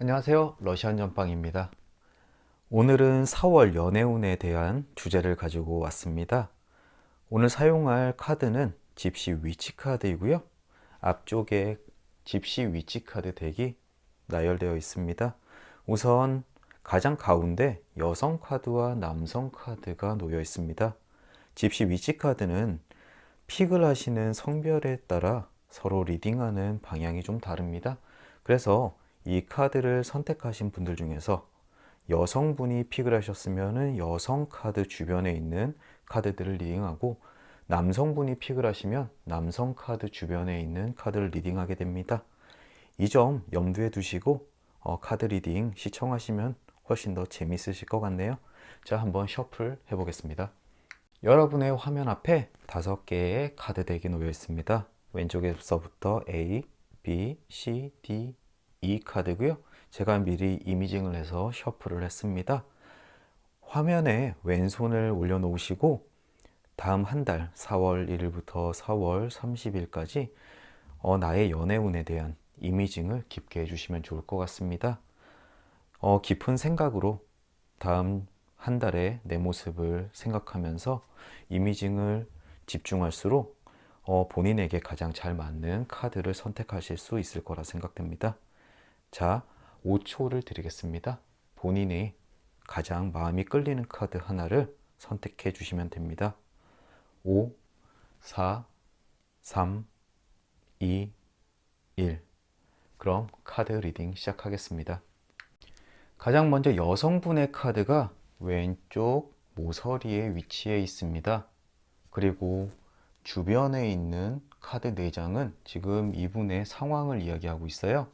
안녕하세요. 러시안 전빵입니다. 오늘은 4월 연애운에 대한 주제를 가지고 왔습니다. 오늘 사용할 카드는 집시 위치 카드이고요. 앞쪽에 집시 위치 카드 덱이 나열되어 있습니다. 우선 가장 가운데 여성 카드와 남성 카드가 놓여 있습니다. 집시 위치 카드는 픽을 하시는 성별에 따라 서로 리딩하는 방향이 좀 다릅니다. 그래서 이 카드를 선택하신 분들 중에서 여성분이 픽을 하셨으면 여성 카드 주변에 있는 카드들을 리딩하고, 남성분이 픽을 하시면 남성 카드 주변에 있는 카드를 리딩하게 됩니다. 이 점 염두에 두시고 카드 리딩 시청하시면 훨씬 더 재밌으실 것 같네요. 자, 한번 셔플 해보겠습니다. 여러분의 화면 앞에 5개의 카드 덱이 놓여 있습니다. 왼쪽에서부터 A, B, C, D, E 카드고요. 제가 미리 이미징을 해서 셔플을 했습니다. 화면에 왼손을 올려놓으시고 다음 한 달 4월 1일부터 4월 30일까지 나의 연애운에 대한 이미징을 깊게 해주시면 좋을 것 같습니다. 깊은 생각으로 다음 한 달의 내 모습을 생각하면서 이미징을 집중할수록 본인에게 가장 잘 맞는 카드를 선택하실 수 있을 거라 생각됩니다. 자, 5초를 드리겠습니다. 본인이 가장 마음이 끌리는 카드 하나를 선택해 주시면 됩니다. 5, 4, 3, 2, 1. 그럼 카드 리딩 시작하겠습니다. 가장 먼저 여성분의 카드가 왼쪽 모서리에 위치해 있습니다. 그리고 주변에 있는 카드 4장은 지금 이분의 상황을 이야기하고 있어요.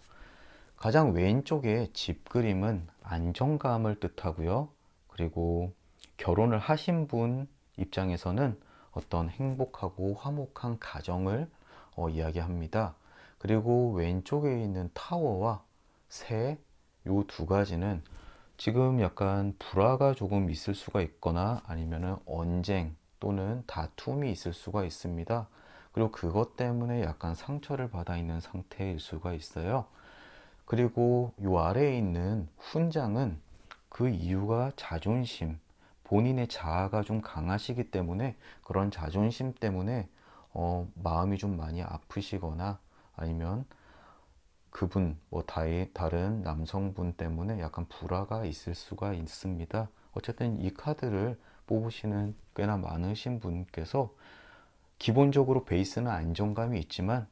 가장 왼쪽의 집 그림은 안정감을 뜻하고요. 그리고 결혼을 하신 분 입장에서는 어떤 행복하고 화목한 가정을 이야기합니다. 그리고 왼쪽에 있는 타워와 새, 요 두 가지는 지금 약간 불화가 조금 있을 수가 있거나 아니면은 언쟁 또는 다툼이 있을 수가 있습니다. 그리고 그것 때문에 약간 상처를 받아 있는 상태일 수가 있어요. 그리고 요 아래에 있는 훈장은 그 이유가 자존심, 본인의 자아가 좀 강하시기 때문에 그런 자존심 때문에 마음이 좀 많이 아프시거나 아니면 그분, 다른 남성분 때문에 약간 불화가 있을 수가 있습니다. 어쨌든 이 카드를 뽑으시는 꽤나 많으신 분께서 기본적으로 베이스는 안정감이 있지만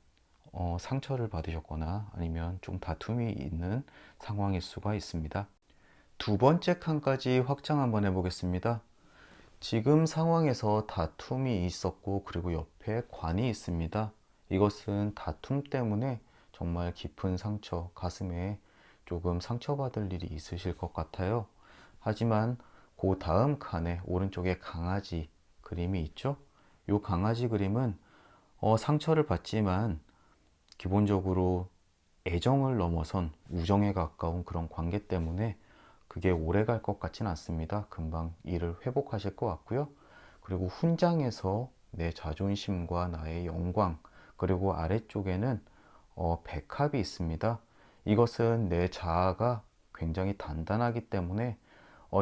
상처를 받으셨거나 아니면 좀 다툼이 있는 상황일 수가 있습니다. 두 번째 칸까지 확장 한번 해보겠습니다. 지금 상황에서 다툼이 있었고 그리고 옆에 관이 있습니다. 이것은 다툼 때문에 정말 깊은 상처, 가슴에 조금 상처받을 일이 있으실 것 같아요. 하지만 그 다음 칸에 오른쪽에 강아지 그림이 있죠? 이 강아지 그림은 상처를 받지만 기본적으로 애정을 넘어선 우정에 가까운 그런 관계 때문에 그게 오래 갈 것 같진 않습니다. 금방 일을 회복하실 것 같고요. 그리고 훈장에서 내 자존심과 나의 영광, 그리고 아래쪽에는 백합이 있습니다. 이것은 내 자아가 굉장히 단단하기 때문에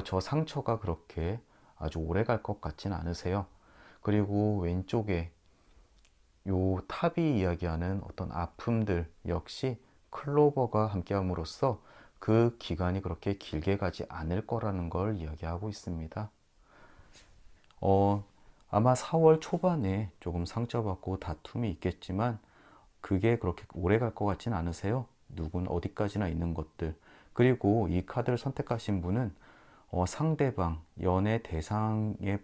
저 상처가 그렇게 아주 오래 갈 것 같진 않으세요. 그리고 왼쪽에 요 탑이 이야기하는 어떤 아픔들 역시 클로버가 함께함으로써 그 기간이 그렇게 길게 가지 않을 거라는 걸 이야기하고 있습니다. 어, 아마 4월 초반에 조금 상처받고 다툼이 있겠지만 그게 그렇게 오래 갈 것 같진 않으세요. 누군 어디까지나 있는 것들. 그리고 이 카드를 선택하신 분은 상대방, 연애 대상의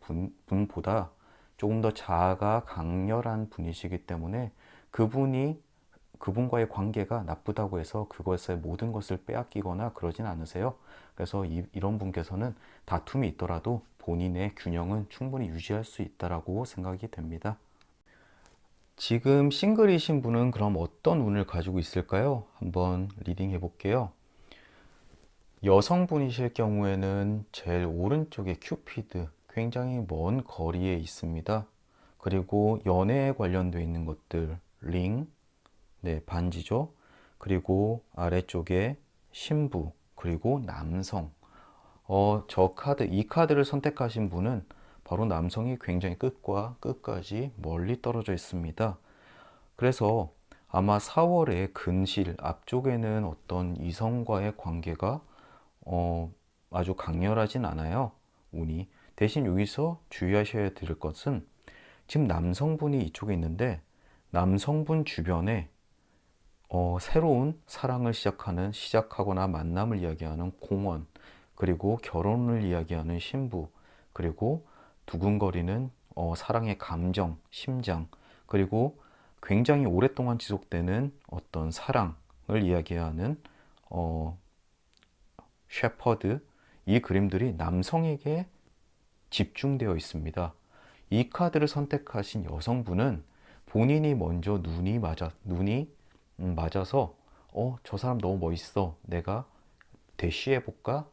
분보다 조금 더 자아가 강렬한 분이시기 때문에 그분과의 관계가 나쁘다고 해서 그것의 모든 것을 빼앗기거나 그러진 않으세요. 그래서 이런 분께서는 다툼이 있더라도 본인의 균형은 충분히 유지할 수 있다라고 생각이 됩니다. 지금 싱글이신 분은 그럼 어떤 운을 가지고 있을까요? 한번 리딩 해볼게요. 여성분이실 경우에는 제일 오른쪽에 큐피드, 굉장히 먼 거리에 있습니다. 그리고 연애에 관련되어 있는 것들, 링, 네, 반지죠. 그리고 아래쪽에 신부, 그리고 남성. 이 카드를 선택하신 분은 바로 남성이 굉장히 끝과 끝까지 멀리 떨어져 있습니다. 그래서 아마 4월의 근실 앞쪽에는 어떤 이성과의 관계가 아주 강렬하진 않아요. 운이. 대신 여기서 주의하셔야 될 것은 지금 남성분이 이쪽에 있는데 남성분 주변에 새로운 사랑을 시작하거나 만남을 이야기하는 공원, 그리고 결혼을 이야기하는 신부, 그리고 두근거리는 사랑의 감정, 심장, 그리고 굉장히 오랫동안 지속되는 어떤 사랑을 이야기하는 셰퍼드, 이 그림들이 남성에게 집중되어 있습니다. 이 카드를 선택하신 여성분은 본인이 먼저 눈이 맞아서 저 사람 너무 멋있어. 내가 대쉬해볼까?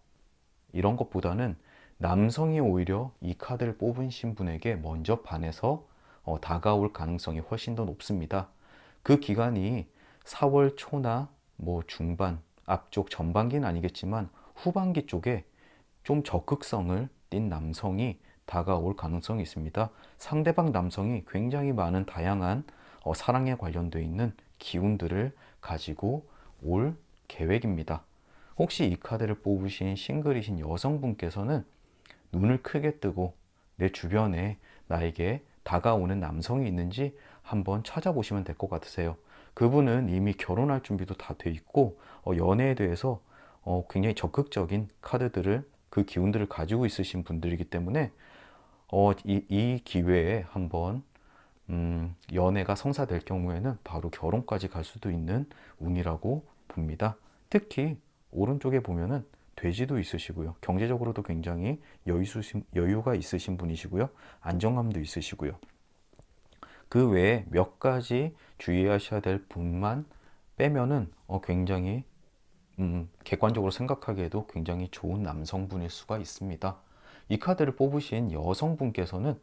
이런 것보다는 남성이 오히려 이 카드를 뽑으신 분에게 먼저 반해서 다가올 가능성이 훨씬 더 높습니다. 그 기간이 4월 초나 뭐 중반, 앞쪽 전반기는 아니겠지만 후반기 쪽에 좀 적극성을 띤 남성이 다가올 가능성이 있습니다. 상대방 남성이 굉장히 많은 다양한 사랑에 관련되어 있는 기운들을 가지고 올 계획입니다. 혹시 이 카드를 뽑으신 싱글이신 여성분께서는 눈을 크게 뜨고 내 주변에 나에게 다가오는 남성이 있는지 한번 찾아보시면 될 것 같으세요. 그분은 이미 결혼할 준비도 다 돼 있고 연애에 대해서 굉장히 적극적인 카드들을 그 기운들을 가지고 있으신 분들이기 때문에 이 기회에 한번 연애가 성사될 경우에는 바로 결혼까지 갈 수도 있는 운이라고 봅니다. 특히 오른쪽에 보면은 돼지도 있으시고요. 경제적으로도 굉장히 여유가 있으신 분이시고요. 안정감도 있으시고요. 그 외에 몇 가지 주의하셔야 될 분만 빼면은 굉장히 객관적으로 생각하기에도 굉장히 좋은 남성분일 수가 있습니다. 이 카드를 뽑으신 여성분께서는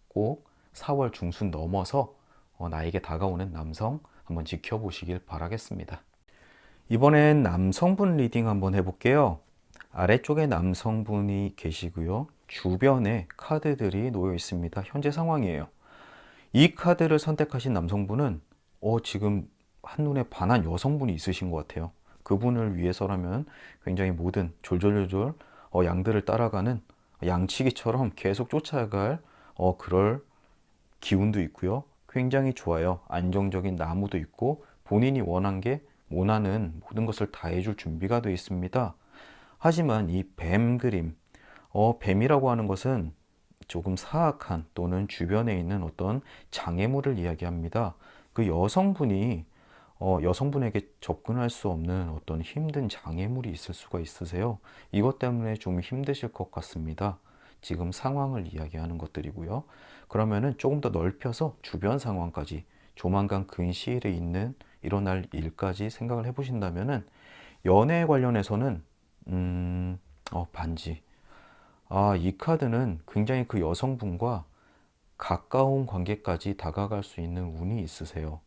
꼭 4월 중순 넘어서 나에게 다가오는 남성 한번 지켜보시길 바라겠습니다. 이번엔 남성분 리딩 한번 해볼게요. 아래쪽에 남성분이 계시고요. 주변에 카드들이 놓여 있습니다. 현재 상황이에요. 이 카드를 선택하신 남성분은 지금 한눈에 반한 여성분이 있으신 것 같아요. 그분을 위해서라면 굉장히 모든 졸졸졸 양들을 따라가는 양치기처럼 계속 쫓아갈 그럴 기운도 있고요. 굉장히 좋아요. 안정적인 나무도 있고 본인이 원하는 모든 것을 다 해줄 준비가 되어 있습니다. 하지만 이 뱀 그림, 뱀이라고 하는 것은 조금 사악한 또는 주변에 있는 어떤 장애물을 이야기합니다. 그 여성분에게 접근할 수 없는 어떤 힘든 장애물이 있을 수가 있으세요. 이것 때문에 좀 힘드실 것 같습니다. 지금 상황을 이야기하는 것들이고요. 그러면은 조금 더 넓혀서 주변 상황까지 조만간 근시일에 일어날 일까지 생각을 해보신다면은 연애에 관련해서는 반지. 이 카드는 굉장히 그 여성분과 가까운 관계까지 다가갈 수 있는 운이 있으세요.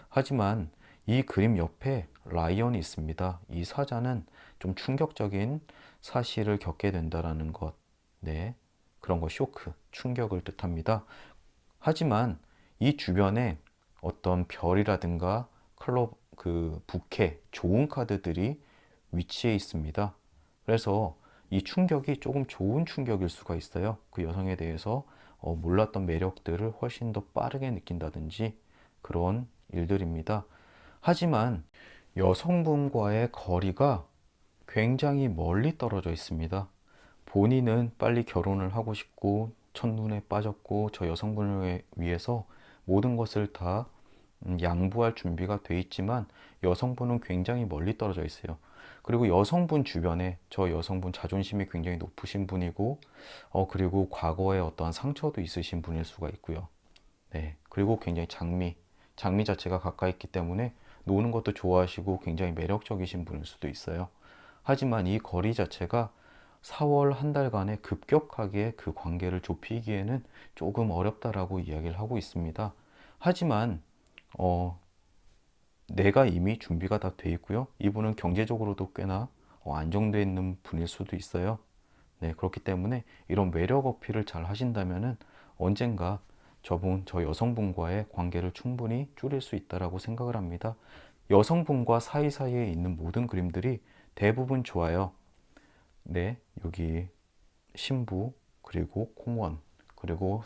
하지만 이 그림 옆에 라이언이 있습니다. 이 사자는 좀 충격적인 사실을 겪게 된다라는 것. 네. 그런 거 쇼크, 충격을 뜻합니다. 하지만 이 주변에 어떤 별이라든가 부케, 좋은 카드들이 위치해 있습니다. 그래서 이 충격이 조금 좋은 충격일 수가 있어요. 그 여성에 대해서 몰랐던 매력들을 훨씬 더 빠르게 느낀다든지 그런 일들입니다. 하지만 여성분과의 거리가 굉장히 멀리 떨어져 있습니다. 본인은 빨리 결혼을 하고 싶고 첫눈에 빠졌고 저 여성분을 위해서 모든 것을 다 양보할 준비가 돼 있지만 여성분은 굉장히 멀리 떨어져 있어요. 그리고 여성분 주변에 저 여성분 자존심이 굉장히 높으신 분이고 그리고 과거에 어떠한 상처도 있으신 분일 수가 있고요. 네. 그리고 굉장히 장미 자체가 가까이 있기 때문에 노는 것도 좋아하시고 굉장히 매력적이신 분일 수도 있어요. 하지만 이 거리 자체가 4월 한 달간에 급격하게 그 관계를 좁히기에는 조금 어렵다라고 이야기를 하고 있습니다. 하지만 내가 이미 준비가 다 돼 있고요. 이분은 경제적으로도 꽤나 안정되어 있는 분일 수도 있어요. 네, 그렇기 때문에 이런 매력 어필을 잘 하신다면은 언젠가 저 여성분과의 관계를 충분히 줄일 수 있다라고 생각을 합니다. 여성분과 사이사이에 있는 모든 그림들이 대부분 좋아요. 네, 여기 신부, 그리고 공원, 그리고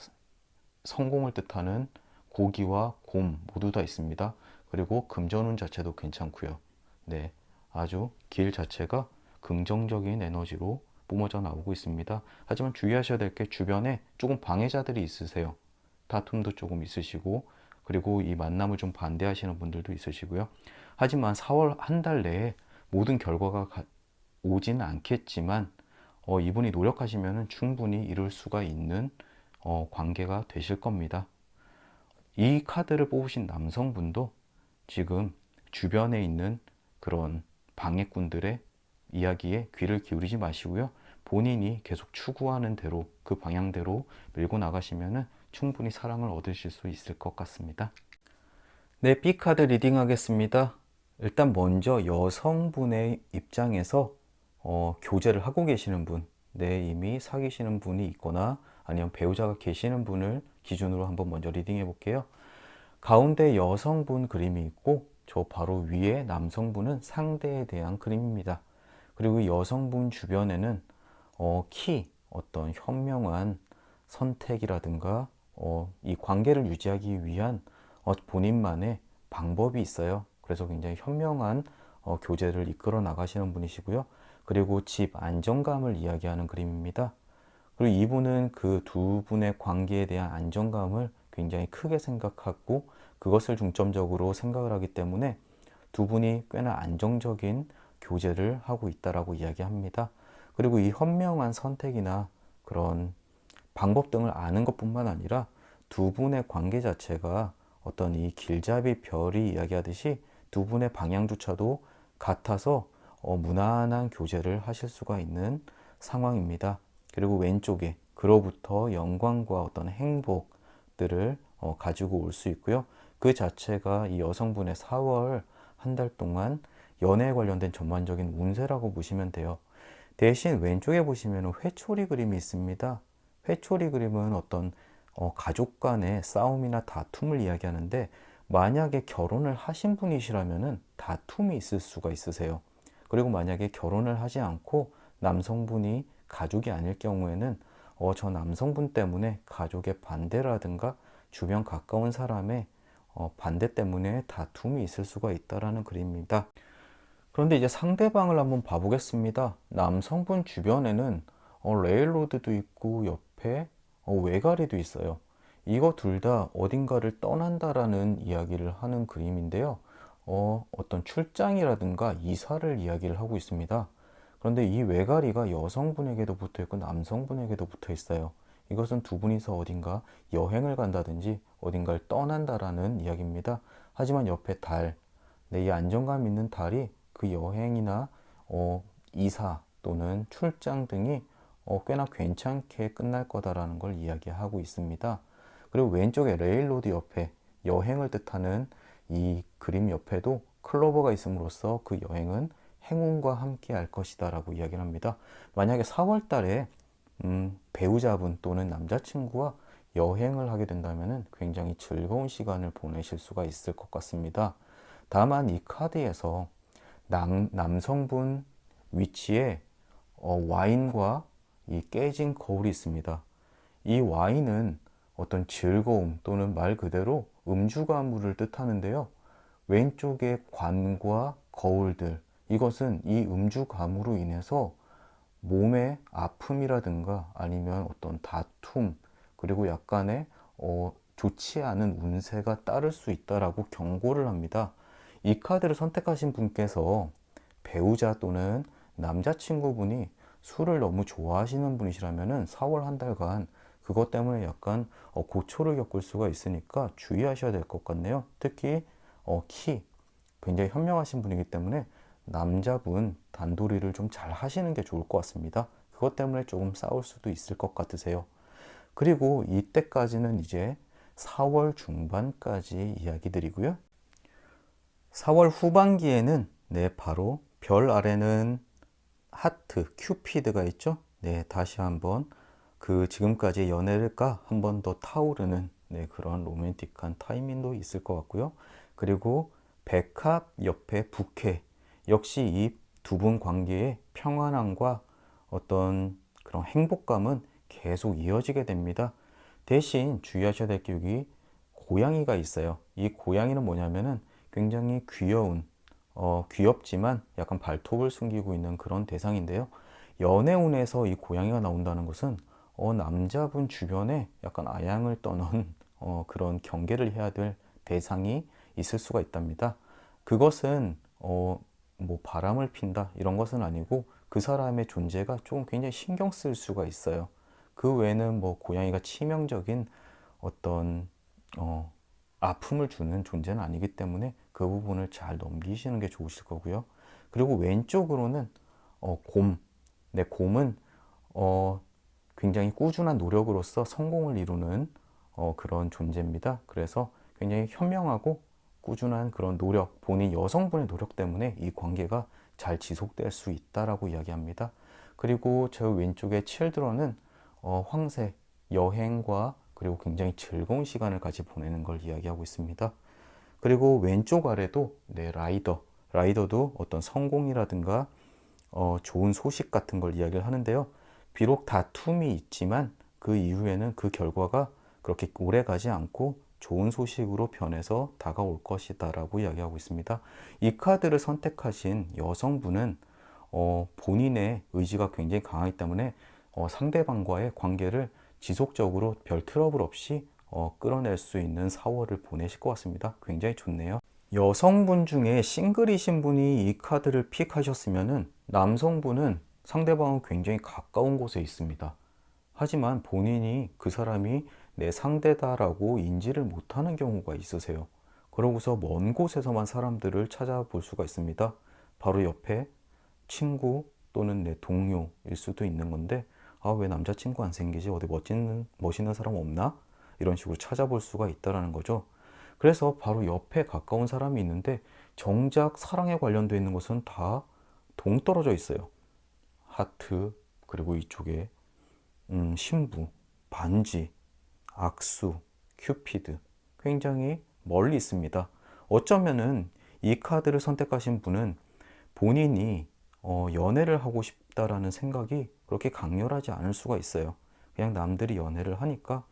성공을 뜻하는 고기와 곰 모두 다 있습니다. 그리고 금전운 자체도 괜찮고요. 네, 아주 길 자체가 긍정적인 에너지로 뿜어져 나오고 있습니다. 하지만 주의하셔야 될 게 주변에 조금 방해자들이 있으세요. 다툼도 조금 있으시고, 그리고 이 만남을 좀 반대하시는 분들도 있으시고요. 하지만 4월 한 달 내에 모든 결과가 오지는 않겠지만 이분이 노력하시면 충분히 이룰 수가 있는 관계가 되실 겁니다. 이 카드를 뽑으신 남성분도 지금 주변에 있는 그런 방해꾼들의 이야기에 귀를 기울이지 마시고요. 본인이 계속 추구하는 대로 그 방향대로 밀고 나가시면 충분히 사랑을 얻으실 수 있을 것 같습니다. 네, B카드 리딩 하겠습니다. 일단 먼저 여성분의 입장에서 교제를 하고 계시는 분, 이미 사귀시는 분이 있거나 아니면 배우자가 계시는 분을 기준으로 한번 먼저 리딩 해볼게요. 가운데 여성분 그림이 있고 저 바로 위에 남성분은 상대에 대한 그림입니다. 그리고 여성분 주변에는 어떤 현명한 선택이라든가 이 관계를 유지하기 위한 본인만의 방법이 있어요. 그래서 굉장히 현명한 교제를 이끌어 나가시는 분이시고요. 그리고 집 안정감을 이야기하는 그림입니다. 그리고 이분은 그 두 분의 관계에 대한 안정감을 굉장히 크게 생각하고 그것을 중점적으로 생각을 하기 때문에 두 분이 꽤나 안정적인 교제를 하고 있다라고 이야기합니다. 그리고 이 현명한 선택이나 그런 방법 등을 아는 것뿐만 아니라 두 분의 관계 자체가 어떤 이 길잡이 별이 이야기하듯이 두 분의 방향조차도 같아서 무난한 교제를 하실 수가 있는 상황입니다. 그리고 왼쪽에 그로부터 영광과 어떤 행복들을 가지고 올 수 있고요. 그 자체가 이 여성분의 4월 한 달 동안 연애에 관련된 전반적인 운세라고 보시면 돼요. 대신 왼쪽에 보시면 회초리 그림이 있습니다. 회초리 그림은 어떤 가족 간의 싸움이나 다툼을 이야기하는데 만약에 결혼을 하신 분이시라면 다툼이 있을 수가 있으세요. 그리고 만약에 결혼을 하지 않고 남성분이 가족이 아닐 경우에는 저 남성분 때문에 가족의 반대라든가 주변 가까운 사람의 반대 때문에 다툼이 있을 수가 있다라는 그림입니다. 그런데 이제 상대방을 한번 봐보겠습니다. 남성분 주변에는 레일로드도 있고 옆에 외가리도 있어요. 이거 둘 다 어딘가를 떠난다라는 이야기를 하는 그림인데요. 어떤 출장이라든가 이사를 이야기를 하고 있습니다. 그런데 이 외가리가 여성분에게도 붙어 있고 남성분에게도 붙어 있어요. 이것은 두 분이서 어딘가 여행을 간다든지 어딘가를 떠난다라는 이야기입니다. 하지만 옆에 달, 이 안정감 있는 달이 그 여행이나 이사 또는 출장 등이 꽤나 괜찮게 끝날 거다라는 걸 이야기하고 있습니다. 그리고 왼쪽에 레일로드 옆에 여행을 뜻하는 이 그림 옆에도 클로버가 있음으로써 그 여행은 행운과 함께 할 것이다 라고 이야기를 합니다. 만약에 4월 달에 배우자분 또는 남자친구와 여행을 하게 된다면 굉장히 즐거운 시간을 보내실 수가 있을 것 같습니다. 다만 이 카드에서 남성분 위치에 와인과 이 깨진 거울이 있습니다. 이 와인은 어떤 즐거움 또는 말 그대로 음주 가무를 뜻하는데요. 왼쪽의 관과 거울들, 이것은 이 음주 가무로 인해서 몸의 아픔이라든가 아니면 어떤 다툼, 그리고 약간의 좋지 않은 운세가 따를 수 있다라고 경고를 합니다. 이 카드를 선택하신 분께서 배우자 또는 남자친구분이 술을 너무 좋아하시는 분이시라면 4월 한 달간 그것 때문에 약간 고초를 겪을 수가 있으니까 주의하셔야 될 것 같네요. 특히 굉장히 현명하신 분이기 때문에 남자분 단도리를 좀 잘 하시는 게 좋을 것 같습니다. 그것 때문에 조금 싸울 수도 있을 것 같으세요. 그리고 이때까지는 이제 4월 중반까지 이야기 드리고요. 4월 후반기에는 바로 별 아래는 하트, 큐피드가 있죠. 다시 한번 그 지금까지 연애를까 한 번 더 타오르는 그런 로맨틱한 타이밍도 있을 것 같고요. 그리고 백합 옆에 부캐 역시 이 두 분 관계의 평안함과 어떤 그런 행복감은 계속 이어지게 됩니다. 대신 주의하셔야 될 게 여기 고양이가 있어요. 이 고양이는 뭐냐면은 굉장히 귀여운 귀엽지만 약간 발톱을 숨기고 있는 그런 대상인데요. 연애운에서 이 고양이가 나온다는 것은 남자분 주변에 약간 아양을 떠는 그런 경계를 해야 될 대상이 있을 수가 있답니다. 그것은 뭐 바람을 핀다 이런 것은 아니고 그 사람의 존재가 조금 굉장히 신경 쓸 수가 있어요. 그 외에는 뭐 고양이가 치명적인 어떤 어, 아픔을 주는 존재는 아니기 때문에 그 부분을 잘 넘기시는 게 좋으실 거고요. 그리고 왼쪽으로는 곰. 곰은 어, 굉장히 꾸준한 노력으로서 성공을 이루는 그런 존재입니다. 그래서 굉장히 현명하고 꾸준한 그런 노력, 본인 여성분의 노력 때문에 이 관계가 잘 지속될 수 있다라고 이야기합니다. 그리고 저 왼쪽에 칠드런은 황새, 여행과 그리고 굉장히 즐거운 시간을 같이 보내는 걸 이야기하고 있습니다. 그리고 왼쪽 아래도 라이더도 어떤 성공이라든가 좋은 소식 같은 걸 이야기를 하는데요. 비록 다툼이 있지만 그 이후에는 그 결과가 그렇게 오래 가지 않고 좋은 소식으로 변해서 다가올 것이다 라고 이야기하고 있습니다. 이 카드를 선택하신 여성분은 본인의 의지가 굉장히 강하기 때문에 상대방과의 관계를 지속적으로 별 트러블 없이 끌어낼 수 있는 4월을 보내실 것 같습니다. 굉장히 좋네요. 여성분 중에 싱글이신 분이 이 카드를 픽하셨으면은 남성분은 상대방은 굉장히 가까운 곳에 있습니다. 하지만 본인이 그 사람이 내 상대다라고 인지를 못하는 경우가 있으세요. 그러고서 먼 곳에서만 사람들을 찾아볼 수가 있습니다. 바로 옆에 친구 또는 내 동료일 수도 있는 건데, 아, 왜 남자친구 안 생기지? 어디 멋있는 사람 없나? 이런 식으로 찾아볼 수가 있다라는 거죠. 그래서 바로 옆에 가까운 사람이 있는데 정작 사랑에 관련되어 있는 것은 다 동떨어져 있어요. 하트, 그리고 이쪽에 신부, 반지, 악수, 큐피드 굉장히 멀리 있습니다. 어쩌면은 이 카드를 선택하신 분은 본인이 연애를 하고 싶다라는 생각이 그렇게 강렬하지 않을 수가 있어요. 그냥 남들이 연애를 하니까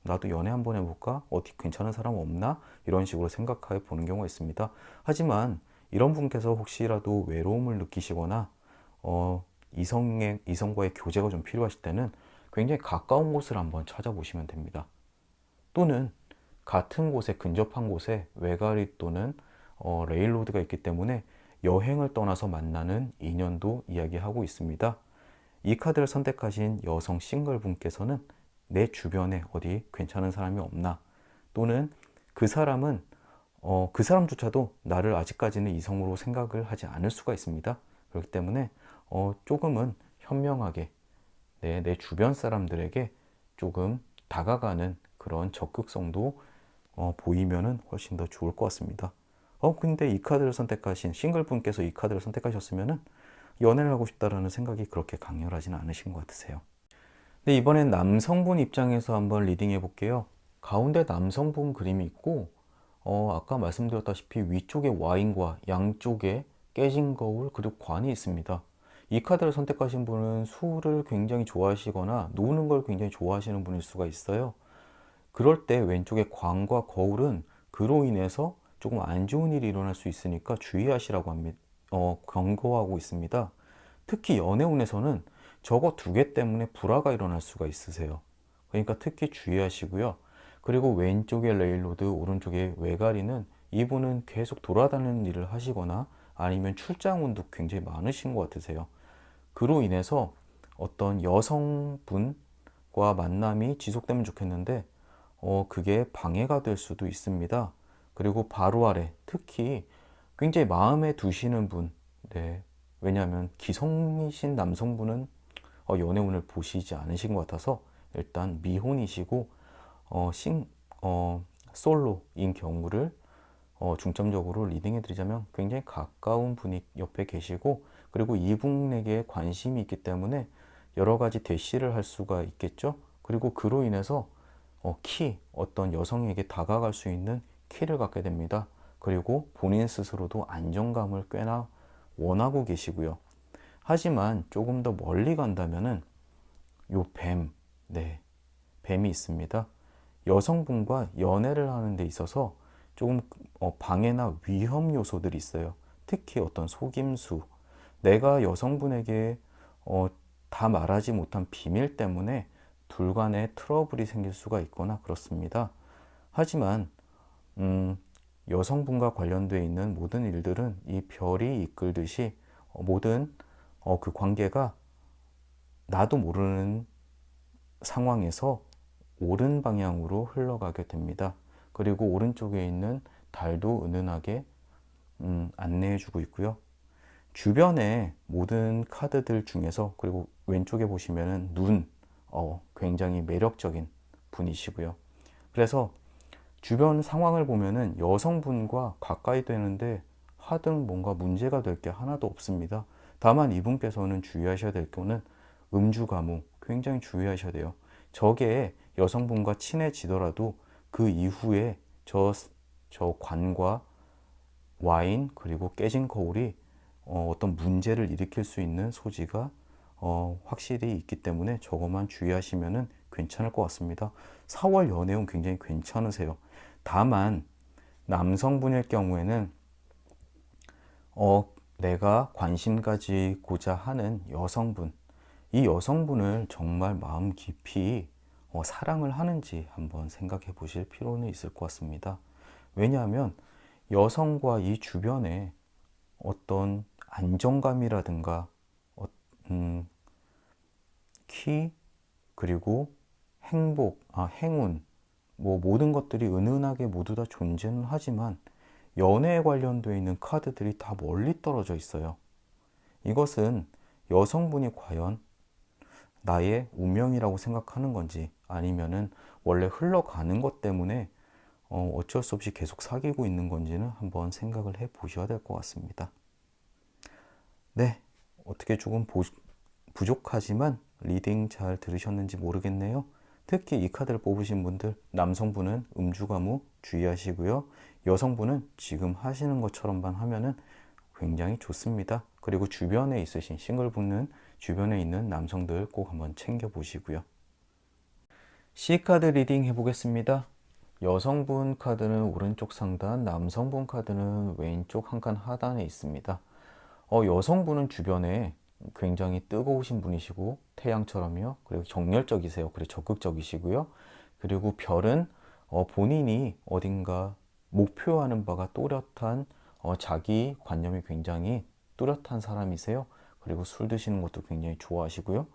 나도 연애 한번 해볼까? 어디 괜찮은 사람 없나? 이런 식으로 생각해 보는 경우가 있습니다. 하지만 이런 분께서 혹시라도 외로움을 느끼시거나 이성과의 교제가 좀 필요하실 때는 굉장히 가까운 곳을 한번 찾아보시면 됩니다. 또는 같은 곳에 근접한 곳에 외가리 또는 레일로드가 있기 때문에 여행을 떠나서 만나는 인연도 이야기하고 있습니다. 이 카드를 선택하신 여성 싱글 분께서는 내 주변에 어디 괜찮은 사람이 없나, 또는 그 사람은 그 사람조차도 나를 아직까지는 이성으로 생각을 하지 않을 수가 있습니다. 그렇기 때문에 조금은 현명하게 내 주변 사람들에게 조금 다가가는 그런 적극성도 보이면은 훨씬 더 좋을 것 같습니다. 근데 이 카드를 선택하신 싱글 분께서 이 카드를 선택하셨으면은 연애를 하고 싶다라는 생각이 그렇게 강렬하지는 않으신 것 같으세요. 네, 이번엔 남성분 입장에서 한번 리딩해 볼게요. 가운데 남성분 그림이 있고, 아까 말씀드렸다시피 위쪽에 와인과 양쪽에 깨진 거울 그리고 관이 있습니다. 이 카드를 선택하신 분은 술을 굉장히 좋아하시거나 노는 걸 굉장히 좋아하시는 분일 수가 있어요. 그럴 때 왼쪽에 관과 거울은 그로 인해서 조금 안 좋은 일이 일어날 수 있으니까 주의하시라고 합니다. 경고하고 있습니다. 특히 연애운에서는 저거 두 개 때문에 불화가 일어날 수가 있으세요. 그러니까 특히 주의하시고요. 그리고 왼쪽에 레일로드, 오른쪽에 외가리는 이분은 계속 돌아다니는 일을 하시거나 아니면 출장운도 굉장히 많으신 것 같으세요. 그로 인해서 어떤 여성분과 만남이 지속되면 좋겠는데 그게 방해가 될 수도 있습니다. 그리고 바로 아래 특히 굉장히 마음에 두시는 분, 왜냐하면 기성이신 남성분은 연애운을 보시지 않으신 것 같아서 일단 미혼이시고 어, 싱, 솔로인 경우를 중점적으로 리딩해 드리자면 굉장히 가까운 분이 옆에 계시고, 그리고 이분에게 관심이 있기 때문에 여러 가지 대시를 할 수가 있겠죠. 그리고 그로 인해서 어떤 여성에게 다가갈 수 있는 키를 갖게 됩니다. 그리고 본인 스스로도 안정감을 꽤나 원하고 계시고요. 하지만 조금 더 멀리 간다면은 요 네, 뱀이 있습니다. 여성분과 연애를 하는 데 있어서 조금 방해나 위험 요소들이 있어요. 특히 어떤 속임수, 내가 여성분에게 다 말하지 못한 비밀 때문에 둘 간에 트러블이 생길 수가 있거나 그렇습니다. 하지만 여성분과 관련되어 있는 모든 일들은 이 별이 이끌듯이 모든 그 관계가 나도 모르는 상황에서 옳은 방향으로 흘러가게 됩니다. 그리고 오른쪽에 있는 달도 은은하게 안내해주고 있고요. 주변의 모든 카드들 중에서, 그리고 왼쪽에 보시면은 굉장히 매력적인 분이시고요. 그래서 주변 상황을 보면은 여성분과 가까이 되는데 하등 뭔가 문제가 될 게 하나도 없습니다. 다만 이분께서는 주의하셔야 될 거는 음주가무 굉장히 주의하셔야 돼요. 저게 여성분과 친해지더라도 그 이후에 저 관과 와인 그리고 깨진 거울이 어떤 문제를 일으킬 수 있는 소지가 확실히 있기 때문에 저것만 주의하시면 괜찮을 것 같습니다. 4월 연애운 굉장히 괜찮으세요. 다만 남성분일 경우에는 내가 관심 가지고자 하는 여성분, 이 여성분을 정말 마음 깊이 사랑을 하는지 한번 생각해 보실 필요는 있을 것 같습니다. 왜냐하면 여성과 이 주변에 어떤 안정감이라든가 음, 키, 그리고 행운, 뭐 모든 것들이 은은하게 모두 다 존재는 하지만 연애에 관련되어 있는 카드들이 다 멀리 떨어져 있어요. 이것은 여성분이 과연 나의 운명이라고 생각하는 건지, 아니면은 원래 흘러가는 것 때문에 어쩔 수 없이 계속 사귀고 있는 건지는 한번 생각을 해 보셔야 될 것 같습니다. 네, 어떻게 조금 부족하지만 리딩 잘 들으셨는지 모르겠네요. 특히 이 카드를 뽑으신 분들, 남성분은 음주가무 주의하시고요. 여성분은 지금 하시는 것처럼만 하면은 굉장히 좋습니다. 그리고 주변에 있으신 싱글분은 주변에 있는 남성들 꼭 한번 챙겨 보시고요. C카드 리딩 해보겠습니다. 여성분 카드는 오른쪽 상단, 남성분 카드는 왼쪽 한 칸 하단에 있습니다. 여성분은 주변에 굉장히 뜨거우신 분이시고 태양처럼요. 그리고 정열적이세요. 그리고 적극적이시고요. 그리고 별은 본인이 어딘가 목표하는 바가 또렷한 자기 관념이 굉장히 뚜렷한 사람이세요. 그리고 술 드시는 것도 굉장히 좋아하시고요.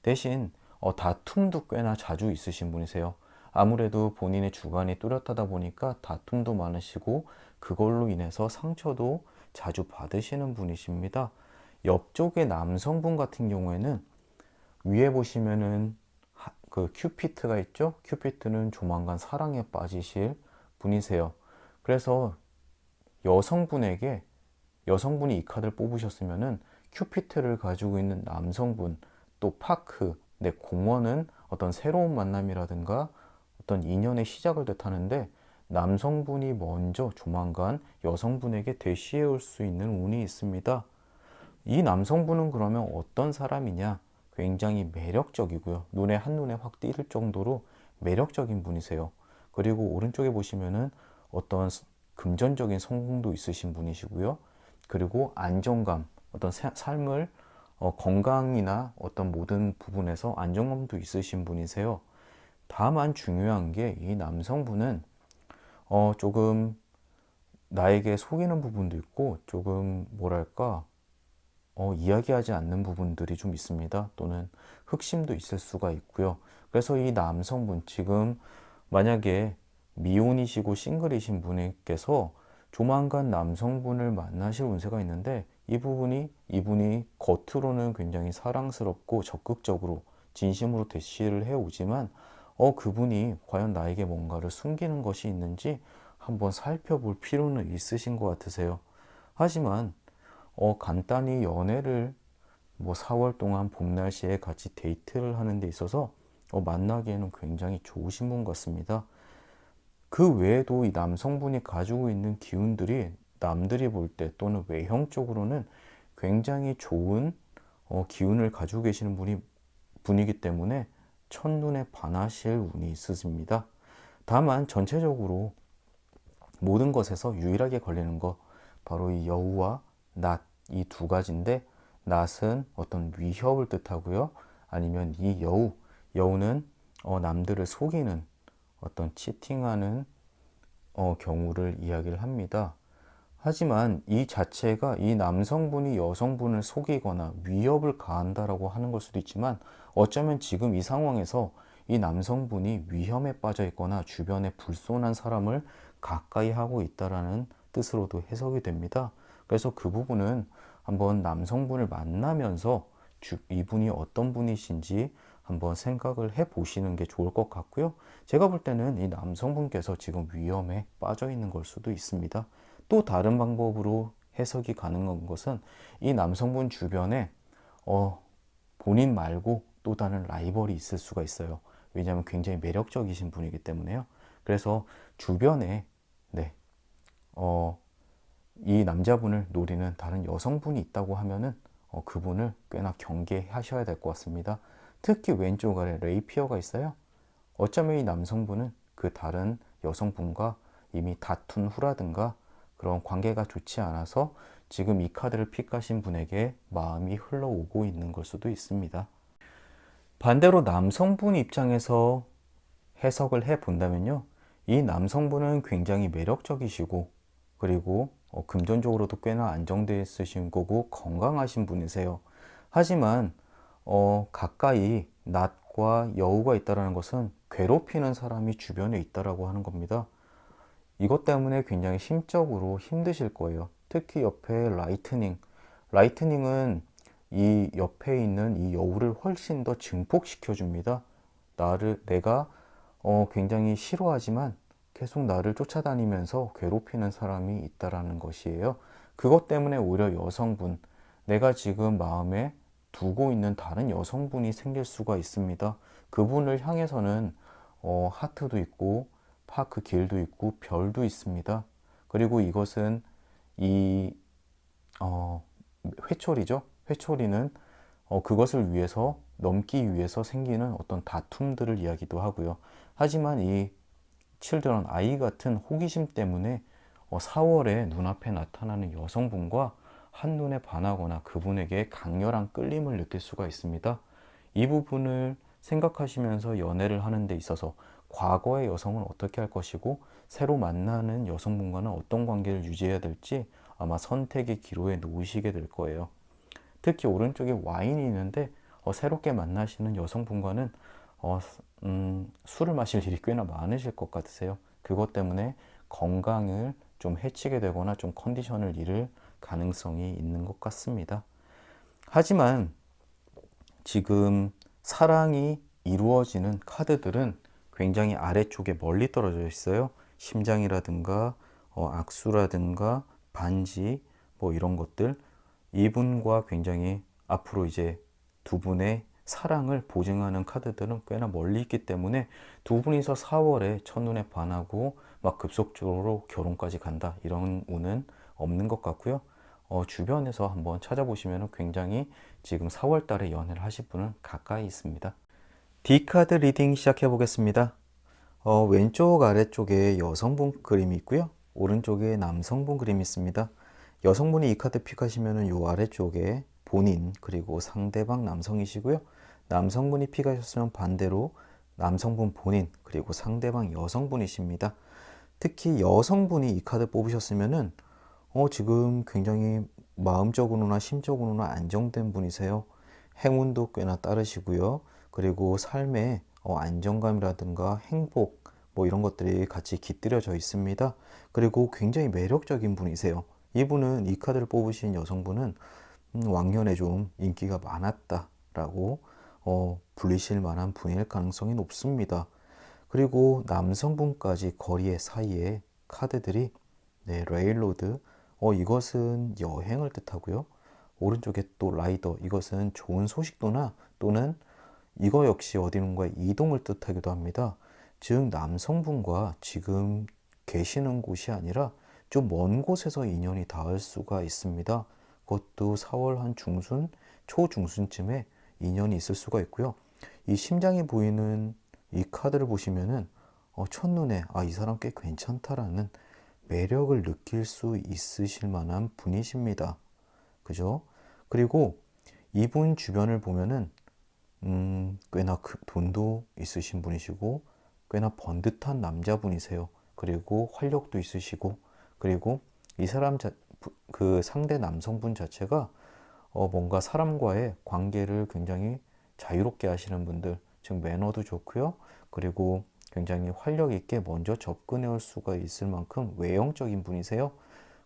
대신 다툼도 꽤나 자주 있으신 분이세요. 아무래도 본인의 주관이 뚜렷하다 보니까 다툼도 많으시고 그걸로 인해서 상처도 자주 받으시는 분이십니다. 옆쪽의 남성분 같은 경우에는 위에 보시면은 그 큐피트가 있죠? 큐피트는 조만간 사랑에 빠지실 분이세요. 그래서 여성분에게, 여성분이 이 카드를 뽑으셨으면은 큐피트를 가지고 있는 남성분, 또 파크, 공원은 어떤 새로운 만남이라든가 어떤 인연의 시작을 뜻하는데, 남성분이 먼저 조만간 여성분에게 대시해 올 수 있는 운이 있습니다. 이 남성분은 그러면 어떤 사람이냐? 굉장히 매력적이고요. 한눈에 확 띌 정도로 매력적인 분이세요. 그리고 오른쪽에 보시면은 어떤 금전적인 성공도 있으신 분이시고요. 그리고 안정감, 어떤 삶을 건강이나 어떤 모든 부분에서 안정감도 있으신 분이세요. 다만 중요한 게 이 남성분은 조금 나에게 속이는 부분도 있고 조금 뭐랄까 이야기하지 않는 부분들이 좀 있습니다. 또는 흑심도 있을 수가 있고요. 그래서 이 남성분 지금 만약에 미혼이시고 싱글이신 분께서 조만간 남성분을 만나실 운세가 있는데, 이분이 겉으로는 굉장히 사랑스럽고 적극적으로 진심으로 대시를 해오지만 그분이 과연 나에게 뭔가를 숨기는 것이 있는지 한번 살펴볼 필요는 있으신 것 같으세요. 하지만 간단히 연애를 뭐 4월 동안 봄 날씨에 같이 데이트를 하는 데 있어서 만나기에는 굉장히 좋으신 분 같습니다. 그 외에도 이 남성분이 가지고 있는 기운들이 남들이 볼 때 또는 외형적으로는 굉장히 좋은 기운을 가지고 계시는 분이기 때문에 첫눈에 반하실 운이 있으십니다. 다만 전체적으로 모든 것에서 유일하게 걸리는 거 바로 이 여우와 낫, 이 두 가지인데, 낫은 어떤 위협을 뜻하고요. 아니면 이 여우는 남들을 속이는 어떤 치팅하는 경우를 이야기를 합니다. 하지만 이 자체가 이 남성분이 여성분을 속이거나 위협을 가한다라고 하는 걸 수도 있지만, 어쩌면 지금 이 상황에서 이 남성분이 위험에 빠져 있거나 주변에 불손한 사람을 가까이 하고 있다라는 뜻으로도 해석이 됩니다. 그래서 그 부분은 한번 남성분을 만나면서 이분이 어떤 분이신지 한번 생각을 해 보시는 게 좋을 것 같고요. 제가 볼 때는 이 남성분께서 지금 위험에 빠져 있는 걸 수도 있습니다. 또 다른 방법으로 해석이 가능한 것은 이 남성분 주변에 본인 말고 또 다른 라이벌이 있을 수가 있어요. 왜냐하면 굉장히 매력적이신 분이기 때문에요. 그래서 주변에 네, 이 남자분을 노리는 다른 여성분이 있다고 하면은 그분을 꽤나 경계하셔야 될 것 같습니다. 특히 왼쪽 아래 레이피어가 있어요. 어쩌면 이 남성분은 그 다른 여성분과 이미 다툰 후라든가 그런 관계가 좋지 않아서 지금 이 카드를 픽하신 분에게 마음이 흘러오고 있는 걸 수도 있습니다. 반대로 남성분 입장에서 해석을 해 본다면요, 이 남성분은 굉장히 매력적이시고, 그리고 금전적으로도 꽤나 안정되어 있으신 거고 건강하신 분이세요. 하지만 가까이 낫과 여우가 있다는 것은 괴롭히는 사람이 주변에 있다라고 하는 겁니다. 이것 때문에 굉장히 심적으로 힘드실 거예요. 특히 옆에 라이트닝은 이 옆에 있는 이 여우를 훨씬 더 증폭시켜 줍니다. 내가 굉장히 싫어하지만 계속 나를 쫓아다니면서 괴롭히는 사람이 있다라는 것이에요. 그것 때문에 오히려 내가 지금 마음에 두고 있는 다른 여성분이 생길 수가 있습니다. 그분을 향해서는 하트도 있고 파크 길도 있고 별도 있습니다. 그리고 이것은 이 회초리죠. 회초리는 그것을 위해서 넘기 위해서 생기는 어떤 다툼들을 이야기도 하고요. 하지만 이 칠드런 아이 같은 호기심 때문에 4월에 눈앞에 나타나는 여성분과 한눈에 반하거나 그분에게 강렬한 끌림을 느낄 수가 있습니다. 이 부분을 생각하시면서 연애를 하는 데 있어서 과거의 여성은 어떻게 할 것이고 새로 만나는 여성분과는 어떤 관계를 유지해야 될지 아마 선택의 기로에 놓으시게 될 거예요. 특히 오른쪽에 와인이 있는데 새롭게 만나시는 여성분과는 술을 마실 일이 꽤나 많으실 것 같으세요. 그것 때문에 건강을 좀 해치게 되거나 좀 컨디션을 잃을 가능성이 있는 것 같습니다. 하지만 지금 사랑이 이루어지는 카드들은 굉장히 아래쪽에 멀리 떨어져 있어요. 심장이라든가 악수라든가 반지 뭐 이런 것들, 이분과 굉장히 앞으로 이제 두 분의 사랑을 보증하는 카드들은 꽤나 멀리 있기 때문에 두 분이서 4월에 첫눈에 반하고 막 급속적으로 결혼까지 간다 이런 운은 없는 것 같고요. 주변에서 한번 찾아보시면 굉장히 지금 4월 달에 연애를 하실 분은 가까이 있습니다. D카드 리딩 시작해 보겠습니다. 왼쪽 아래쪽에 여성분 그림이 있고요. 오른쪽에 남성분 그림이 있습니다. 여성분이 이 카드 픽하시면 이 아래쪽에 본인 그리고 상대방 남성이시고요. 남성분이 픽하셨으면 반대로 남성분 본인 그리고 상대방 여성분이십니다. 특히 여성분이 이 카드 뽑으셨으면은 지금 굉장히 마음적으로나 심적으로나 안정된 분이세요. 행운도 꽤나 따르시고요. 그리고 삶에 안정감이라든가 행복 뭐 이런 것들이 같이 깃들여져 있습니다. 그리고 굉장히 매력적인 분이세요. 이분은 이 카드를 뽑으신 여성분은 왕년에 좀 인기가 많았다라고 불리실 만한 분일 가능성이 높습니다. 그리고 남성분까지 거리의 사이에 카드들이 네, 레일로드, 이것은 여행을 뜻하고요. 오른쪽에 또 라이더, 이것은 좋은 소식도나 또는 이거 역시 어디론가 이동을 뜻하기도 합니다. 즉 남성분과 지금 계시는 곳이 아니라 좀 먼 곳에서 인연이 닿을 수가 있습니다. 그것도 4월 한 중순, 초중순쯤에 인연이 있을 수가 있고요. 이 심장이 보이는 이 카드를 보시면은 첫눈에 이 사람 꽤 괜찮다라는 매력을 느낄 수 있으실 만한 분이십니다. 그죠? 그리고 이분 주변을 보면은 꽤나 돈도 있으신 분이시고 꽤나 번듯한 남자분이세요. 그리고 활력도 있으시고 그리고 이 사람 그 상대 남성분 자체가 뭔가 사람과의 관계를 굉장히 자유롭게 하시는 분들, 즉 매너도 좋고요. 그리고 굉장히 활력 있게 먼저 접근해 올 수가 있을 만큼 외형적인 분이세요.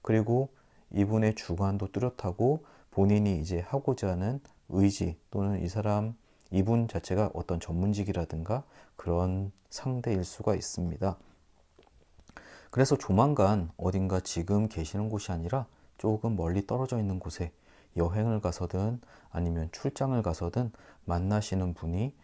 그리고 이분의 주관도 뚜렷하고 본인이 이제 하고자 하는 의지 또는 이분 자체가 어떤 전문직이라든가 그런 상대일 수가 있습니다. 그래서 조만간 어딘가 지금 계시는 곳이 아니라 조금 멀리 떨어져 있는 곳에 여행을 가서든 아니면 출장을 가서든 만나시는 분이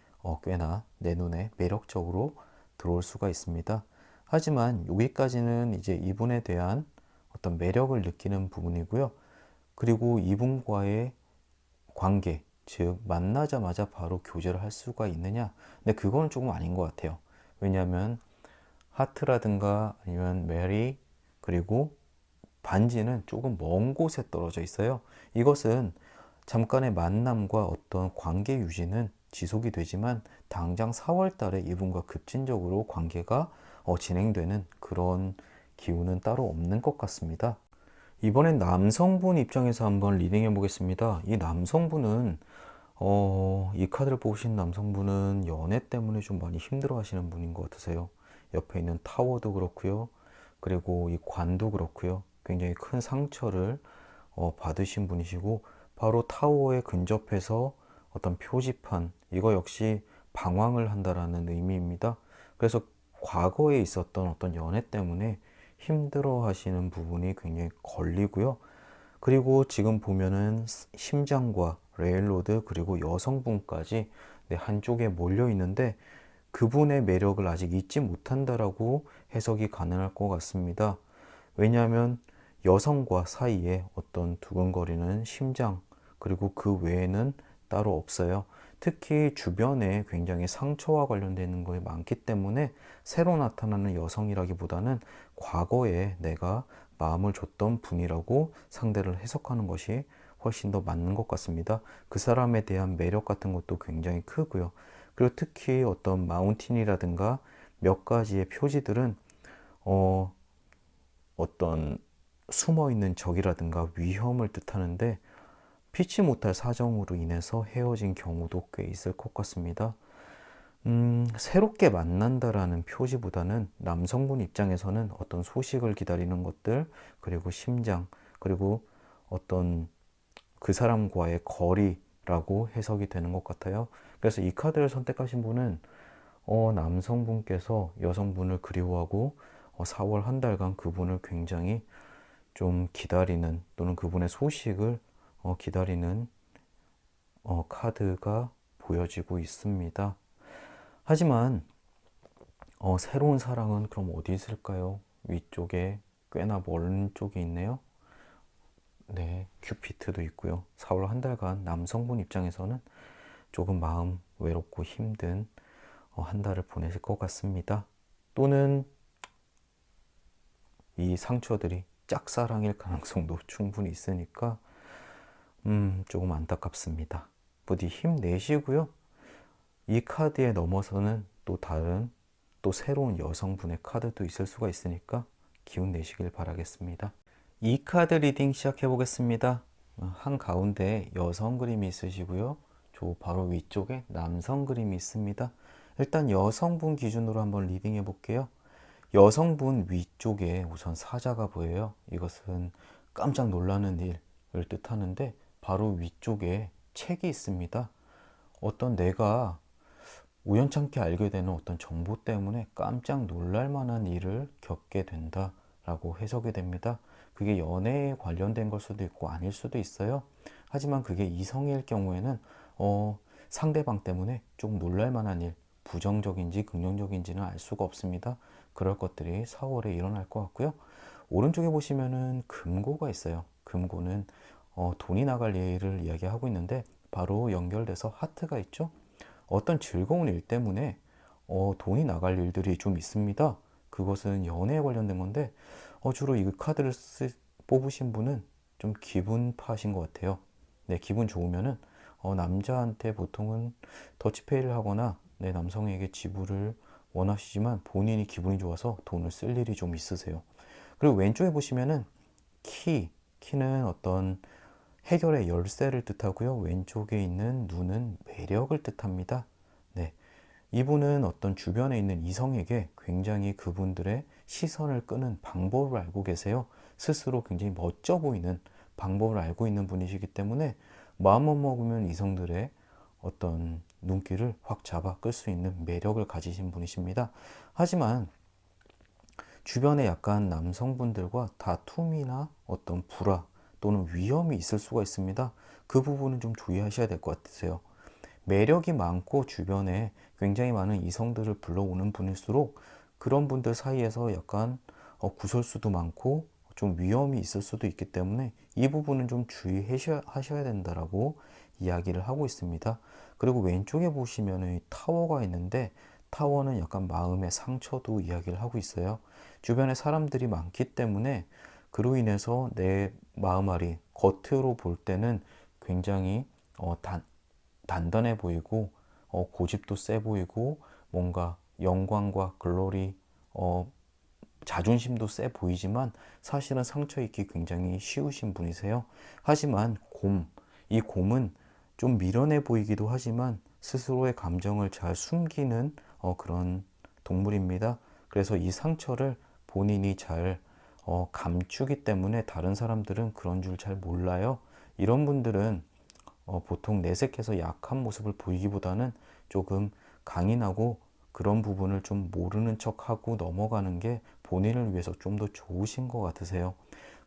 꽤나 내 눈에 매력적으로 들어올 수가 있습니다. 하지만 여기까지는 이제 이분에 대한 어떤 매력을 느끼는 부분이고요. 그리고 이분과의 관계, 즉 만나자마자 바로 교제를 할 수가 있느냐? 근데 그거는 조금 아닌 것 같아요. 왜냐하면 하트라든가 아니면 메리 그리고 반지는 조금 먼 곳에 떨어져 있어요. 이것은 잠깐의 만남과 어떤 관계 유지는 지속이 되지만 당장 4월 달에 이분과 급진적으로 관계가 진행되는 그런 기운은 따로 없는 것 같습니다. 이번엔 남성분 입장에서 한번 리딩해 보겠습니다. 이 남성분은 이 카드를 보신 남성분은 연애 때문에 좀 많이 힘들어 하시는 분인 것 같으세요. 옆에 있는 타워도 그렇고요. 그리고 이 관도 그렇고요. 굉장히 큰 상처를 받으신 분이시고 바로 타워에 근접해서 어떤 표지판 이거 역시 방황을 한다라는 의미입니다. 그래서 과거에 있었던 어떤 연애 때문에 힘들어 하시는 부분이 굉장히 걸리고요. 그리고 지금 보면은 심장과 레일로드 그리고 여성분까지 한쪽에 몰려 있는데 그분의 매력을 아직 잊지 못한다라고 해석이 가능할 것 같습니다. 왜냐하면 여성과 사이에 어떤 두근거리는 심장 그리고 그 외에는 따로 없어요. 특히 주변에 굉장히 상처와 관련되는 것이 많기 때문에 새로 나타나는 여성이라기보다는 과거에 내가 마음을 줬던 분이라고 상대를 해석하는 것이 훨씬 더 맞는 것 같습니다. 그 사람에 대한 매력 같은 것도 굉장히 크고요. 그리고 특히 어떤 마운틴이라든가 몇 가지의 표지들은 어떤 숨어있는 적이라든가 위험을 뜻하는데 피치 못할 사정으로 인해서 헤어진 경우도 꽤 있을 것 같습니다. 새롭게 만난다라는 표지보다는 남성분 입장에서는 어떤 소식을 기다리는 것들, 그리고 심장, 그리고 어떤 그 사람과의 거리라고 해석이 되는 것 같아요. 그래서 이 카드를 선택하신 분은 남성분께서 여성분을 그리워하고 4월 한 달간 그분을 굉장히 좀 기다리는 또는 그분의 소식을 기다리는 카드가 보여지고 있습니다. 하지만 새로운 사랑은 그럼 어디 있을까요? 위쪽에 꽤나 먼 쪽에 있네요. 네, 큐피트도 있고요. 4월 한 달간 남성분 입장에서는 조금 마음 외롭고 힘든 한 달을 보내실 것 같습니다. 또는 이 상처들이 짝사랑일 가능성도 충분히 있으니까 조금 안타깝습니다. 부디 힘내시고요. 이 카드에 넘어서는 또 다른 또 새로운 여성분의 카드도 있을 수가 있으니까 기운 내시길 바라겠습니다. 이 카드 리딩 시작해 보겠습니다. 한가운데 여성 그림이 있으시고요. 저 바로 위쪽에 남성 그림이 있습니다. 일단 여성분 기준으로 한번 리딩해 볼게요. 여성분 위쪽에 우선 사자가 보여요. 이것은 깜짝 놀라는 일을 뜻하는데 바로 위쪽에 책이 있습니다. 어떤 내가 우연찮게 알게 되는 어떤 정보 때문에 깜짝 놀랄 만한 일을 겪게 된다. 라고 해석이 됩니다. 그게 연애에 관련된 걸 수도 있고 아닐 수도 있어요. 하지만 그게 이성일 경우에는 상대방 때문에 좀 놀랄만한 일, 부정적인지 긍정적인지는 알 수가 없습니다. 그럴 것들이 4월에 일어날 것 같고요. 오른쪽에 보시면은 금고가 있어요. 금고는 돈이 나갈 일을 이야기하고 있는데 바로 연결돼서 하트가 있죠. 어떤 즐거운 일 때문에 돈이 나갈 일들이 좀 있습니다. 그것은 연애에 관련된 건데 주로 이 카드를 뽑으신 분은 좀 기분파신 것 같아요. 네, 기분 좋으면은 남자한테 보통은 더치페이를 하거나 네, 남성에게 지불을 원하시지만 본인이 기분이 좋아서 돈을 쓸 일이 좀 있으세요. 그리고 왼쪽에 보시면은 키는 어떤 해결의 열쇠를 뜻하고요. 왼쪽에 있는 눈은 매력을 뜻합니다. 네, 이분은 어떤 주변에 있는 이성에게 굉장히 그분들의 시선을 끄는 방법을 알고 계세요. 스스로 굉장히 멋져 보이는 방법을 알고 있는 분이시기 때문에 마음만 먹으면 이성들의 어떤 눈길을 확 잡아 끌 수 있는 매력을 가지신 분이십니다. 하지만 주변에 약간 남성분들과 다툼이나 어떤 불화 또는 위험이 있을 수가 있습니다. 그 부분은 좀 주의하셔야 될 것 같으세요. 매력이 많고 주변에 굉장히 많은 이성들을 불러오는 분일수록 그런 분들 사이에서 약간 구설수도 많고 좀 위험이 있을 수도 있기 때문에 이 부분은 좀 주의하셔야 된다라고 이야기를 하고 있습니다. 그리고 왼쪽에 보시면은 타워가 있는데 타워는 약간 마음의 상처도 이야기를 하고 있어요. 주변에 사람들이 많기 때문에 그로 인해서 내 마음알이 겉으로 볼 때는 굉장히 단단해 보이고 고집도 세 보이고 뭔가 영광과 글로리 자존심도 세 보이지만 사실은 상처 입기 굉장히 쉬우신 분이세요. 하지만 이 곰은 좀 미련해 보이기도 하지만 스스로의 감정을 잘 숨기는 그런 동물입니다. 그래서 이 상처를 본인이 잘 감추기 때문에 다른 사람들은 그런 줄 잘 몰라요. 이런 분들은 보통 내색해서 약한 모습을 보이기보다는 조금 강인하고 그런 부분을 좀 모르는 척하고 넘어가는 게 본인을 위해서 좀 더 좋으신 것 같으세요.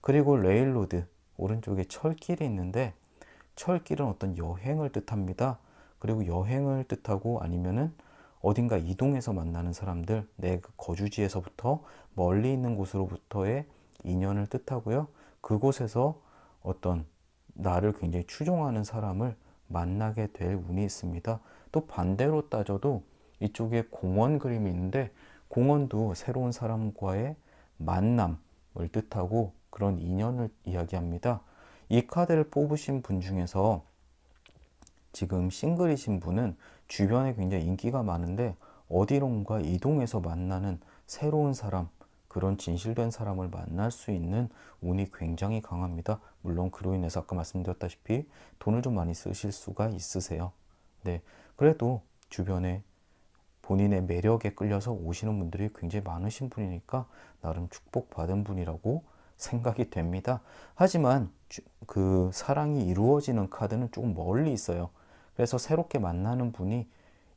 그리고 레일로드 오른쪽에 철길이 있는데 철길은 어떤 여행을 뜻합니다. 그리고 여행을 뜻하고 아니면은 어딘가 이동해서 만나는 사람들, 내 거주지에서부터 멀리 있는 곳으로부터의 인연을 뜻하고요. 그곳에서 어떤 나를 굉장히 추종하는 사람을 만나게 될 운이 있습니다. 또 반대로 따져도 이쪽에 공원 그림이 있는데 공원도 새로운 사람과의 만남을 뜻하고 그런 인연을 이야기합니다. 이 카드를 뽑으신 분 중에서 지금 싱글이신 분은 주변에 굉장히 인기가 많은데 어디론가 이동해서 만나는 새로운 사람, 그런 진실된 사람을 만날 수 있는 운이 굉장히 강합니다. 물론 그로 인해서 아까 말씀드렸다시피 돈을 좀 많이 쓰실 수가 있으세요. 네, 그래도 주변에 본인의 매력에 끌려서 오시는 분들이 굉장히 많으신 분이니까 나름 축복받은 분이라고 생각이 됩니다. 하지만 그 사랑이 이루어지는 카드는 조금 멀리 있어요. 그래서 새롭게 만나는 분이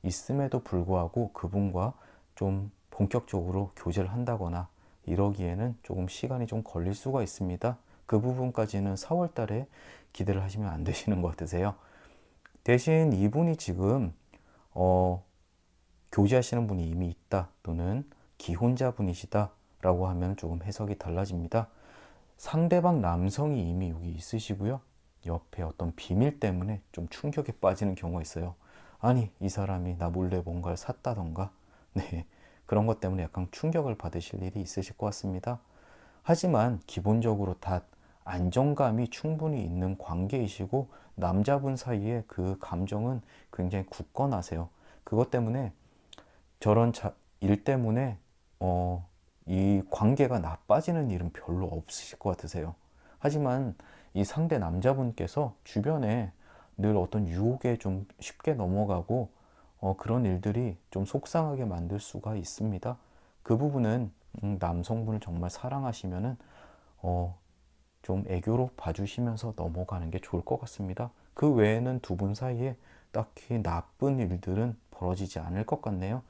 있음에도 불구하고 그분과 좀 본격적으로 교제를 한다거나 이러기에는 조금 시간이 좀 걸릴 수가 있습니다. 그 부분까지는 4월 달에 기대를 하시면 안 되시는 것 같으세요. 대신 이분이 지금 교제하시는 분이 이미 있다 또는 기혼자분이시다 라고 하면 조금 해석이 달라집니다. 상대방 남성이 이미 여기 있으시고요. 옆에 어떤 비밀 때문에 좀 충격에 빠지는 경우가 있어요. 아니, 이 사람이 나 몰래 뭔가를 샀다던가, 네, 그런 것 때문에 약간 충격을 받으실 일이 있으실 것 같습니다. 하지만 기본적으로 다 안정감이 충분히 있는 관계이시고 남자분 사이에 그 감정은 굉장히 굳건하세요. 그것 때문에 저런 일 때문에 이 관계가 나빠지는 일은 별로 없으실 것 같으세요. 하지만 이 상대 남자분께서 주변에 늘 어떤 유혹에 좀 쉽게 넘어가고 그런 일들이 좀 속상하게 만들 수가 있습니다. 그 부분은 남성분을 정말 사랑하시면은 좀 애교로 봐주시면서 넘어가는 게 좋을 것 같습니다. 그 외에는 두 분 사이에 딱히 나쁜 일들은 벌어지지 않을 것 같네요.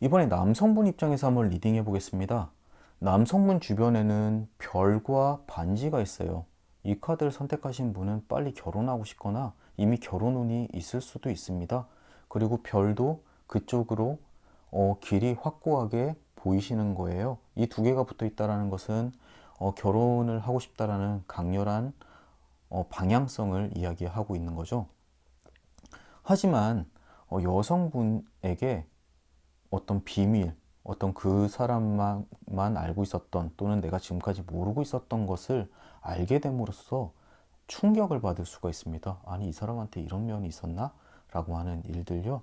이번에 남성분 입장에서 한번 리딩해 보겠습니다. 남성분 주변에는 별과 반지가 있어요. 이 카드를 선택하신 분은 빨리 결혼하고 싶거나 이미 결혼 운이 있을 수도 있습니다. 그리고 별도 그쪽으로 길이 확고하게 보이시는 거예요. 이 두 개가 붙어 있다는 것은 결혼을 하고 싶다라는 강렬한 방향성을 이야기하고 있는 거죠. 하지만 여성분에게 어떤 비밀, 어떤 그 사람만 알고 있었던 또는 내가 지금까지 모르고 있었던 것을 알게 됨으로써 충격을 받을 수가 있습니다. 아니, 이 사람한테 이런 면이 있었나? 라고 하는 일들요.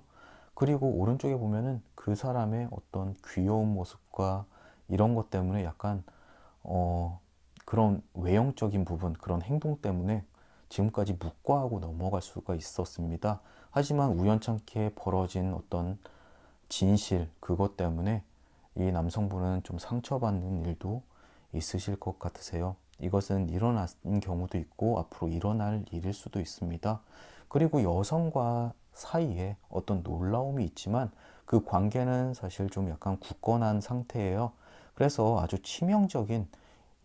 그리고 오른쪽에 보면은 그 사람의 어떤 귀여운 모습과 이런 것 때문에 약간 어, 그런 외형적인 부분, 그런 행동 때문에 지금까지 묵과하고 넘어갈 수가 있었습니다. 하지만 우연찮게 벌어진 어떤 진실, 그것 때문에 이 남성분은 좀 상처받는 일도 있으실 것 같으세요. 이것은 일어난 경우도 있고 앞으로 일어날 일일 수도 있습니다. 그리고 여성과 사이에 어떤 놀라움이 있지만 그 관계는 사실 좀 약간 굳건한 상태예요. 그래서 아주 치명적인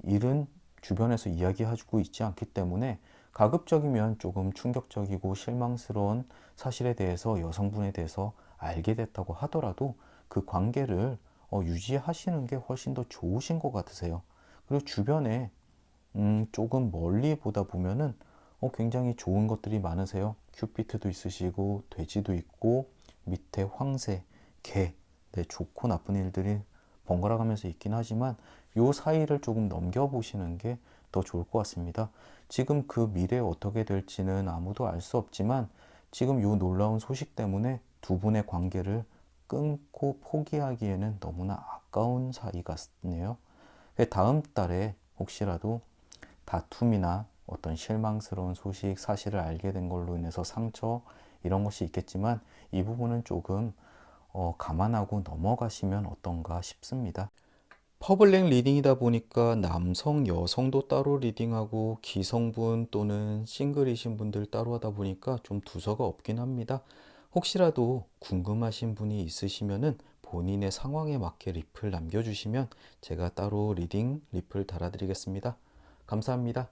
일은 주변에서 이야기하고 있지 않기 때문에 가급적이면 조금 충격적이고 실망스러운 사실에 대해서 여성분에 대해서 알게 됐다고 하더라도 그 관계를 유지하시는 게 훨씬 더 좋으신 것 같으세요. 그리고 주변에 조금 멀리 보다 보면은 굉장히 좋은 것들이 많으세요. 큐피트도 있으시고 돼지도 있고 밑에 황새, 개, 네, 좋고 나쁜 일들이 번갈아 가면서 있긴 하지만 요 사이를 조금 넘겨보시는 게 더 좋을 것 같습니다. 지금 그 미래에 어떻게 될지는 아무도 알 수 없지만 지금 요 놀라운 소식 때문에 두 분의 관계를 끊고 포기하기에는 너무나 아까운 사이 같네요. 다음 달에 혹시라도 다툼이나 어떤 실망스러운 소식, 사실을 알게 된 걸로 인해서 상처 이런 것이 있겠지만 이 부분은 조금 감안하고 넘어가시면 어떤가 싶습니다. 퍼블릭 리딩이다 보니까 남성, 여성도 따로 리딩하고 기성분 또는 싱글이신 분들 따로 하다 보니까 좀 두서가 없긴 합니다. 혹시라도 궁금하신 분이 있으시면은 본인의 상황에 맞게 리플 남겨주시면 제가 따로 리딩 리플 달아드리겠습니다. 감사합니다.